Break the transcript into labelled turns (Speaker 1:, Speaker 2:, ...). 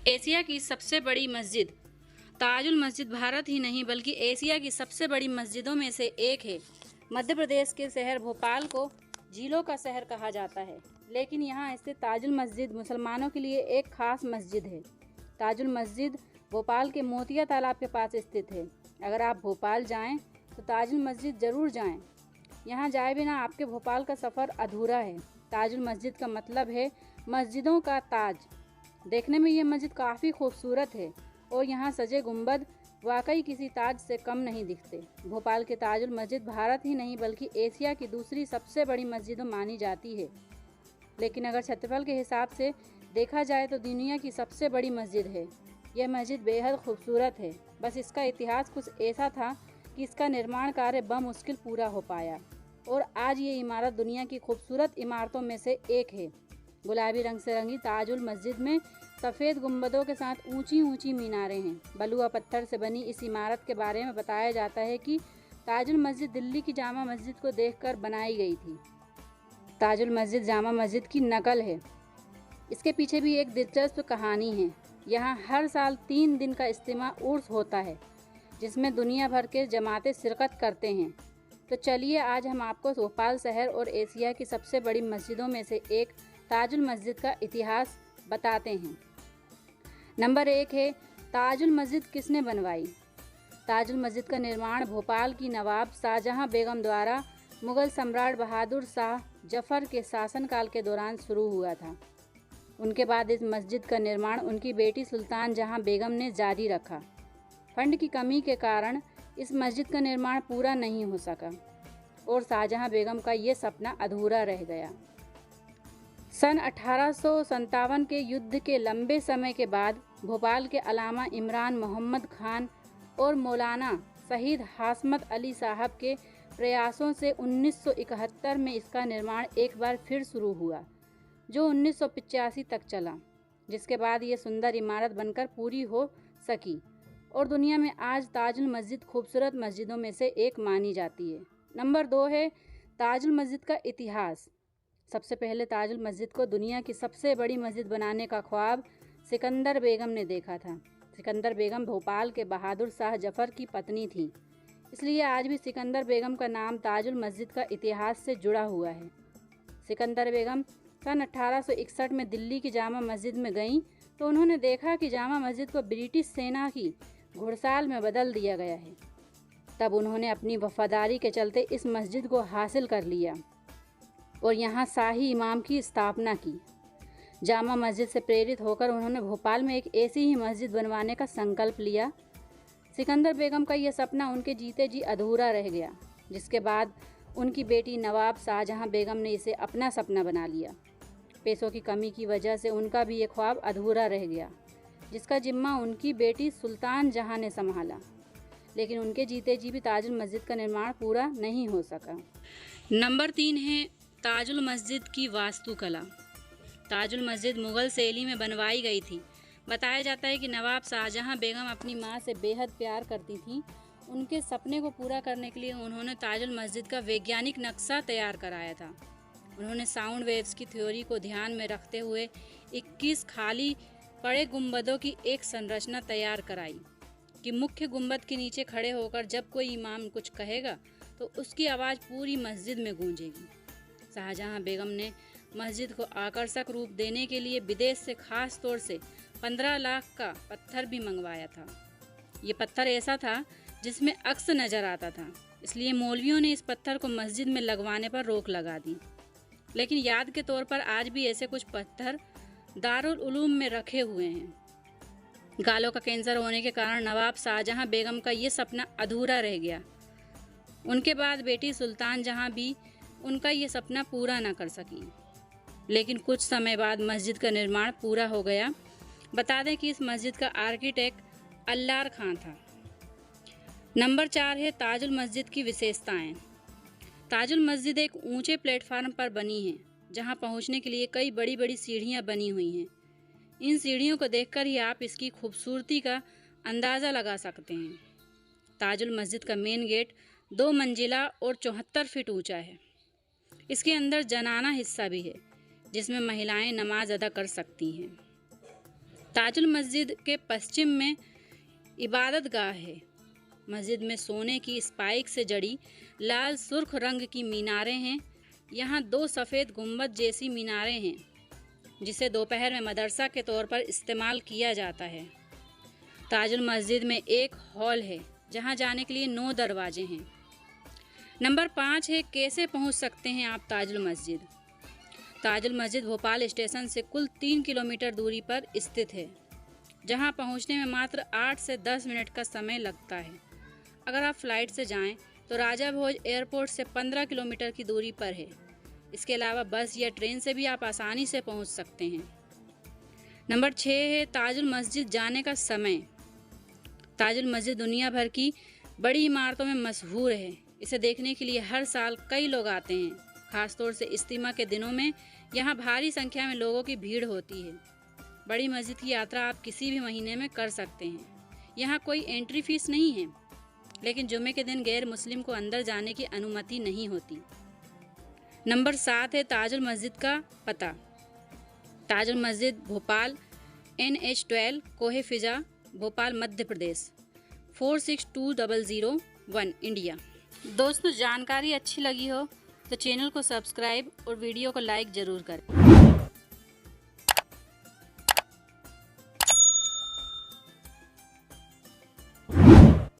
Speaker 1: Asia की सबसे बड़ी मस्जिद ताजुल मस्जिद भारत ही नहीं बल्कि एशिया की सबसे बड़ी मस्जिदों में से एक है। मध्य प्रदेश के शहर भोपाल को झीलों का शहर कहा जाता है, लेकिन यहाँ स्थित ताजुल मस्जिद मुसलमानों के लिए एक खास मस्जिद है। ताजुल मस्जिद भोपाल के मोतिया तालाब के पास स्थित है। अगर आप भोपाल जाएं तो ताजुल मस्जिद ज़रूर जाएं। यहाँ जाए बिना आपके भोपाल का सफ़र अधूरा है। ताजुल मस्जिद का मतलब है मस्जिदों का ताज। देखने में ये मस्जिद काफ़ी खूबसूरत है और यहाँ सजे गुंबद वाकई किसी ताज से कम नहीं दिखते। भोपाल के ताजुल मस्जिद भारत ही नहीं बल्कि एशिया की दूसरी सबसे बड़ी मस्जिद मानी जाती है, लेकिन अगर क्षेत्रफल के हिसाब से देखा जाए तो दुनिया की सबसे बड़ी मस्जिद है। यह मस्जिद बेहद खूबसूरत है, बस इसका इतिहास कुछ ऐसा था कि इसका निर्माण कार्य बमुश्किल पूरा हो पाया और आज ये इमारत दुनिया की खूबसूरत इमारतों में से एक है। गुलाबी रंग से रंगी ताजुल मस्जिद में सफ़ेद गुंबदों के साथ ऊंची ऊंची मीनारें हैं। बलुआ पत्थर से बनी इस इमारत के बारे में बताया जाता है कि ताजुल मस्जिद दिल्ली की जामा मस्जिद को देखकर बनाई गई थी। ताजुल मस्जिद जामा मस्जिद की नकल है। इसके पीछे भी एक दिलचस्प कहानी है। यहाँ हर साल 3 दिन का इज्तिमा उर्स होता है, जिसमें दुनिया भर के जमातें शिरकत करते हैं। तो चलिए आज हम आपको भोपाल शहर और एशिया की सबसे बड़ी मस्जिदों में से एक ताजुल मस्जिद का इतिहास बताते हैं। नंबर 1 है ताजुल मस्जिद किसने बनवाई। ताजुल मस्जिद का निर्माण भोपाल की नवाब शाहजहां बेगम द्वारा मुग़ल सम्राट बहादुर शाह जफ़र के शासनकाल के दौरान शुरू हुआ था। उनके बाद इस मस्जिद का निर्माण उनकी बेटी सुल्तान जहां बेगम ने जारी रखा। फंड की कमी के कारण इस मस्जिद का निर्माण पूरा नहीं हो सका और शाहजहां बेगम का ये सपना अधूरा रह गया। सन 1857 के युद्ध के लंबे समय के बाद भोपाल के अलामा इमरान मोहम्मद खान और मौलाना शहीद हाशमत अली साहब के प्रयासों से 1971 में इसका निर्माण एक बार फिर शुरू हुआ, जो 1985 तक चला, जिसके बाद ये सुंदर इमारत बनकर पूरी हो सकी और दुनिया में आज ताजुल मस्जिद खूबसूरत मस्जिदों में से एक मानी जाती है। नंबर 2 है ताजुल मस्जिद का इतिहास। सबसे पहले ताजुल मस्जिद को दुनिया की सबसे बड़ी मस्जिद बनाने का ख्वाब सिकंदर बेगम ने देखा था। सिकंदर बेगम भोपाल के बहादुर शाह जफ़र की पत्नी थी, इसलिए आज भी सिकंदर बेगम का नाम ताजुल मस्जिद का इतिहास से जुड़ा हुआ है। सिकंदर बेगम सन 1861 में दिल्ली की जामा मस्जिद में गईं तो उन्होंने देखा कि जामा मस्जिद को ब्रिटिश सेना की घुड़साल में बदल दिया गया है। तब उन्होंने अपनी वफादारी के चलते इस मस्जिद को हासिल कर लिया और यहाँ शाही इमाम की स्थापना की। जामा मस्जिद से प्रेरित होकर उन्होंने भोपाल में एक ऐसी ही मस्जिद बनवाने का संकल्प लिया। सिकंदर बेगम का यह सपना उनके जीते जी अधूरा रह गया, जिसके बाद उनकी बेटी नवाब शाहजहां बेगम ने इसे अपना सपना बना लिया। पैसों की कमी की वजह से उनका भी ये ख्वाब अधूरा रह गया, जिसका जिम्मा उनकी बेटी सुल्तान जहां ने संभाला, लेकिन उनके जीते जी भी ताजुल मस्जिद का निर्माण पूरा नहीं हो सका। नंबर 3 है ताजुल मस्जिद की वास्तुकला। ताजुल मस्जिद मुग़ल शैली में बनवाई गई थी। बताया जाता है कि नवाब शाहजहां बेगम अपनी मां से बेहद प्यार करती थीं। उनके सपने को पूरा करने के लिए उन्होंने ताजुल मस्जिद का वैज्ञानिक नक्शा तैयार कराया था। उन्होंने साउंड वेव्स की थ्योरी को ध्यान में रखते हुए 21 खाली पड़े गुंबदों की एक संरचना तैयार कराई कि मुख्य गुंबद के नीचे खड़े होकर जब कोई इमाम कुछ कहेगा तो उसकी आवाज़ पूरी मस्जिद में गूंजेगी। शाहजहां बेगम ने मस्जिद को आकर्षक रूप देने के लिए विदेश से खास तौर से 15 लाख का पत्थर भी मंगवाया था। ये पत्थर ऐसा था जिसमें अक्स नज़र आता था, इसलिए मौलवियों ने इस पत्थर को मस्जिद में लगवाने पर रोक लगा दी। लेकिन याद के तौर पर आज भी ऐसे कुछ पत्थर दारुल उलूम में रखे हुए हैं। गालों का कैंसर होने के कारण नवाब शाहजहां बेगम का ये सपना अधूरा रह गया। उनके बाद बेटी सुल्तान जहां भी उनका ये सपना पूरा ना कर सकी, लेकिन कुछ समय बाद मस्जिद का निर्माण पूरा हो गया। बता दें कि इस मस्जिद का आर्किटेक्ट अल्लार खां था। नंबर 4 है ताजुल मस्जिद की विशेषताएं। ताजुल मस्जिद एक ऊंचे प्लेटफार्म पर बनी है, जहां पहुंचने के लिए कई बड़ी बड़ी सीढ़ियां बनी हुई हैं। इन सीढ़ियों को देखकर ही आप इसकी खूबसूरती का अंदाज़ा लगा सकते हैं। ताजुल मस्जिद का मेन गेट 2 मंजिला और 74 फीट ऊंचा है। इसके अंदर जनाना हिस्सा भी है, जिसमें महिलाएं नमाज अदा कर सकती हैं। ताजुल मस्जिद के पश्चिम में इबादत गाह है। मस्जिद में सोने की स्पाइक से जड़ी लाल सुर्ख रंग की मीनारें हैं। यहाँ 2 सफ़ेद गुंबद जैसी मीनारें हैं जिसे दोपहर में मदरसा के तौर पर इस्तेमाल किया जाता है। ताजुल मस्जिद में एक हॉल है जहाँ जाने के लिए 9 दरवाजे हैं। नंबर 5 है कैसे पहुँच सकते हैं आप ताजुल मस्जिद। ताजुल मस्जिद भोपाल स्टेशन से कुल 3 किलोमीटर दूरी पर स्थित है, जहां पहुंचने में मात्र 8 से 10 मिनट का समय लगता है। अगर आप फ्लाइट से जाएं तो राजा भोज एयरपोर्ट से 15 किलोमीटर की दूरी पर है। इसके अलावा बस या ट्रेन से भी आप आसानी से पहुंच सकते हैं। नंबर 6 है ताजुल मस्जिद जाने का समय। ताजुल मस्जिद दुनिया भर की बड़ी इमारतों में मशहूर है। इसे देखने के लिए हर साल कई लोग आते हैं। खासतौर से इज्तिमा के दिनों में यहाँ भारी संख्या में लोगों की भीड़ होती है। बड़ी मस्जिद की यात्रा आप किसी भी महीने में कर सकते हैं। यहाँ कोई एंट्री फीस नहीं है, लेकिन जुमे के दिन गैर मुस्लिम को अंदर जाने की अनुमति नहीं होती। नंबर 7 है ताजुल मस्जिद का पता। ताजुल मस्जिद भोपाल NH12 कोहे फिजा भोपाल मध्य प्रदेश 462001 इंडिया। दोस्तों, जानकारी अच्छी लगी हो तो चैनल को सब्सक्राइब और वीडियो को लाइक ज़रूर करें।